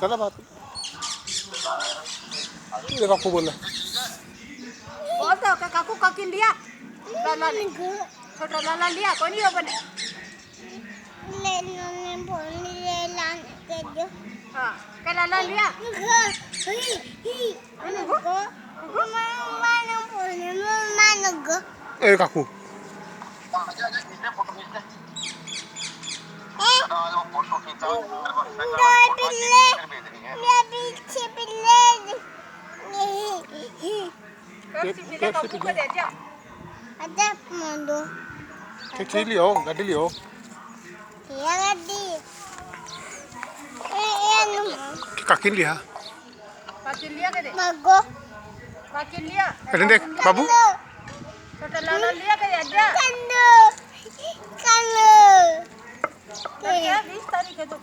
चला बात ये काकू बोला बोल दो का काकू काकी लिया लाला ने छोटा लाला लिया कौन ही बने ले ने बोल ले लाने के दो हाँ क्या लाला लिया ए काकू ठीक लियो गाड़ी लियो काकी लिया काकी लिया के दे मगो काकी लिया अरे देख बाबू छोटा लाला लिया के आजा कंदो कंदो क्या 20 तारीख है तो